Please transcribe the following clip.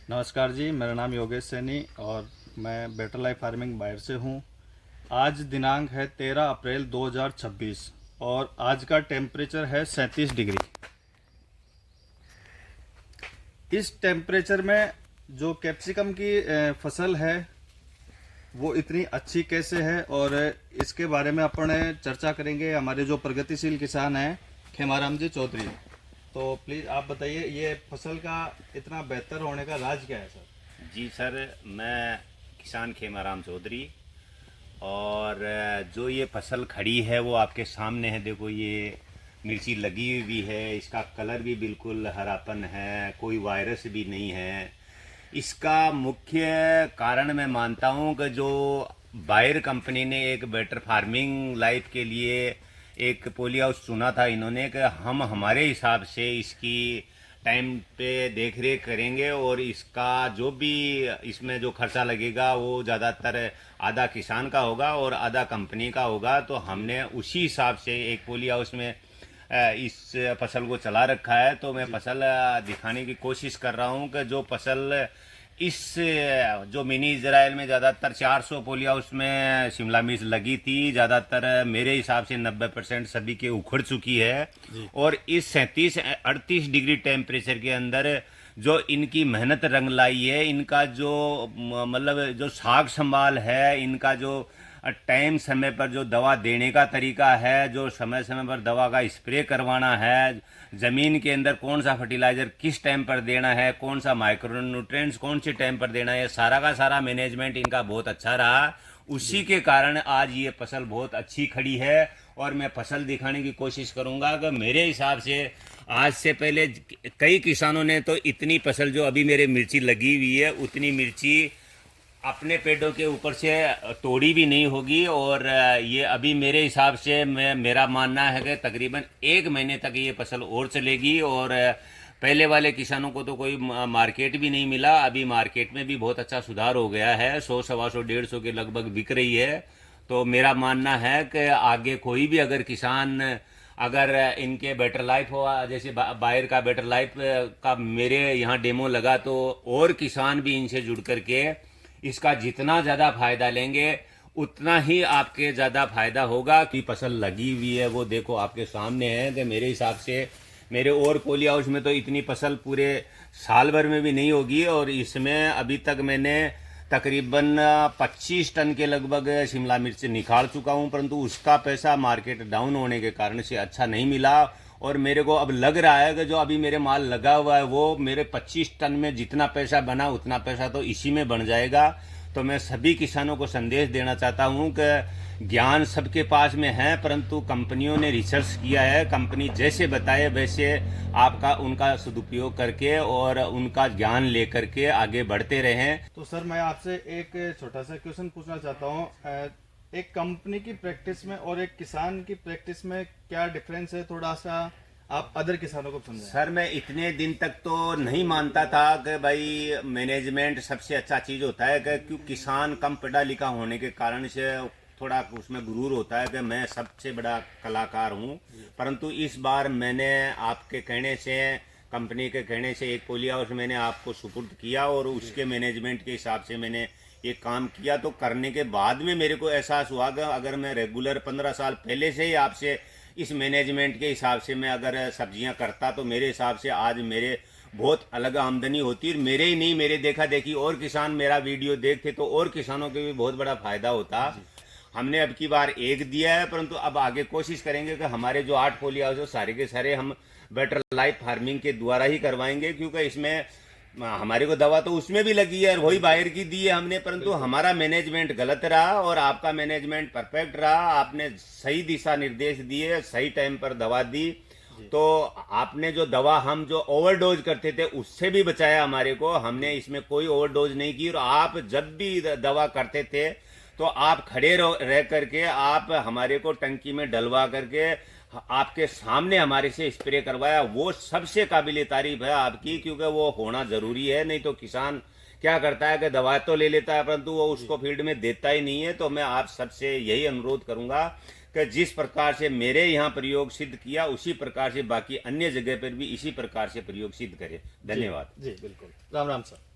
नमस्कार जी, मेरा नाम योगेश सैनी और मैं बेटर लाइफ फार्मिंग बायर से हूँ। आज दिनांक है 13 अप्रैल 2026 और आज का टेम्परेचर है 37 डिग्री। इस टेम्परेचर में जो कैप्सिकम की फसल है वो इतनी अच्छी कैसे है और इसके बारे में अपन चर्चा करेंगे। हमारे जो प्रगतिशील किसान हैं खेमाराम जी चौधरी, तो प्लीज़ आप बताइए ये फसल का इतना बेहतर होने का राज क्या है सर? जी सर, मैं किसान खेमाराम चौधरी और जो ये फसल खड़ी है वो आपके सामने है। देखो ये मिर्ची लगी हुई भी है, इसका कलर भी बिल्कुल हरापन है, कोई वायरस भी नहीं है। इसका मुख्य कारण मैं मानता हूँ कि जो बायर कंपनी ने एक बेटर फार्मिंग लाइफ के लिए एक पॉली हाउस चुना था इन्होंने, कि हम हमारे हिसाब से इसकी टाइम पे देख रेख करेंगे और इसका जो भी इसमें जो खर्चा लगेगा वो ज़्यादातर आधा किसान का होगा और आधा कंपनी का होगा। तो हमने उसी हिसाब से एक पॉली हाउस में इस फसल को चला रखा है। तो मैं फसल दिखाने की कोशिश कर रहा हूँ कि जो फसल इस जो मिनी इजराइल में ज़्यादातर 400 पॉली हाउस में शिमला मिर्च लगी थी, ज़्यादातर मेरे हिसाब से 90% सभी के उखड़ चुकी है। और इस 37-38 डिग्री टेम्परेचर के अंदर जो इनकी मेहनत रंग लाई है, इनका जो मतलब जो साग संभाल है, इनका जो टाइम समय पर जो दवा देने का तरीका है, जो समय समय पर दवा का स्प्रे करवाना है, ज़मीन के अंदर कौन सा फर्टिलाइज़र किस टाइम पर देना है, कौन सा माइक्रो न्यूट्रिएंट्स कौन सी टाइम पर देना है, सारा का सारा मैनेजमेंट इनका बहुत अच्छा रहा। उसी के कारण आज ये फसल बहुत अच्छी खड़ी है। और मैं फसल दिखाने की कोशिश करूंगा कि मेरे हिसाब से आज से पहले कई किसानों ने तो इतनी फसल जो अभी मेरे मिर्ची लगी हुई है उतनी मिर्ची अपने पेड़ों के ऊपर से तोड़ी भी नहीं होगी। और ये अभी मेरे हिसाब से मेरा मानना है कि तकरीबन 1 महीने तक ये फसल और चलेगी। और पहले वाले किसानों को तो कोई मार्केट भी नहीं मिला, अभी मार्केट में भी बहुत अच्छा सुधार हो गया है, 100, 125, 150 के लगभग बिक रही है। तो मेरा मानना है कि आगे कोई भी अगर किसान अगर इनके बेटर लाइफ हुआ, जैसे बायर का बेटर लाइफ का मेरे यहाँ डेमो लगा, तो और किसान भी इनसे जुड़ करके इसका जितना ज़्यादा फायदा लेंगे उतना ही आपके ज़्यादा फायदा होगा। कि फसल लगी हुई है वो देखो आपके सामने है कि मेरे हिसाब से मेरे और पॉली हाउस में तो इतनी फसल पूरे साल भर में भी नहीं होगी। और इसमें अभी तक मैंने तकरीबन 25 टन के लगभग शिमला मिर्च निकाल चुका हूं, परंतु उसका पैसा मार्केट डाउन होने के कारण से अच्छा नहीं मिला। और मेरे को अब लग रहा है कि जो अभी मेरे माल लगा हुआ है वो मेरे 25 टन में जितना पैसा बना उतना पैसा तो इसी में बन जाएगा। तो मैं सभी किसानों को संदेश देना चाहता हूं कि ज्ञान सबके पास में है, परंतु कंपनियों ने रिसर्च किया है, कंपनी जैसे बताए वैसे आपका उनका सदुपयोग करके और उनका ज्ञान लेकर के आगे बढ़ते रहें। तो सर मैं आपसे एक छोटा सा क्वेश्चन पूछना चाहता हूँ। एक कंपनी की प्रैक्टिस में और एक किसान की प्रैक्टिस में क्या डिफरेंस है, थोड़ा सा आप अदर किसानों को समझाएं। सर मैं इतने दिन तक तो नहीं मानता था कि भाई मैनेजमेंट सबसे अच्छा चीज़ होता है, कि क्यों किसान कम पढ़ा लिखा होने के कारण से थोड़ा उसमें गुरूर होता है कि मैं सबसे बड़ा कलाकार हूं। परंतु इस बार मैंने आपके कहने से, कंपनी के कहने से एक पॉली हाउस मैंने आपको सुपुर्द किया और उसके मैनेजमेंट के हिसाब से मैंने ये काम किया। तो करने के बाद में मेरे को एहसास हुआ कि अगर मैं रेगुलर 15 साल पहले से ही आपसे इस मैनेजमेंट के हिसाब से मैं अगर सब्जियां करता तो मेरे हिसाब से आज मेरे बहुत अलग आमदनी होती। और मेरे ही नहीं, मेरे देखा देखी और किसान मेरा वीडियो देखते तो और किसानों के भी बहुत बड़ा फायदा होता। हमने अब की बार एक दिया है, परंतु अब आगे कोशिश करेंगे कि हमारे जो 8 पॉली हाउस है सारे के सारे हम बेटर लाइफ फार्मिंग के द्वारा ही करवाएंगे, क्योंकि इसमें हमारे को दवा तो उसमें भी लगी है और वही बाहर की दी है हमने, परंतु हमारा मैनेजमेंट गलत रहा और आपका मैनेजमेंट परफेक्ट रहा। आपने सही दिशा निर्देश दिए, सही टाइम पर दवा दी। तो आपने जो दवा हम जो ओवरडोज करते थे उससे भी बचाया हमारे को। हमने इसमें कोई ओवरडोज नहीं की। और आप जब भी दवा करते थे तो आप खड़े रह करके आप हमारे को टंकी में डलवा करके आपके सामने हमारे से स्प्रे करवाया, वो सबसे काबिले तारीफ है आपकी, क्योंकि वो होना जरूरी है। नहीं तो किसान क्या करता है कि दवा तो ले लेता है परंतु वो उसको फील्ड में देता ही नहीं है। तो मैं आप सबसे यही अनुरोध करूंगा कि जिस प्रकार से मेरे यहाँ प्रयोग सिद्ध किया उसी प्रकार से बाकी अन्य जगह पर भी इसी प्रकार से प्रयोग सिद्ध करें। धन्यवाद। जी बिल्कुल। राम राम सर।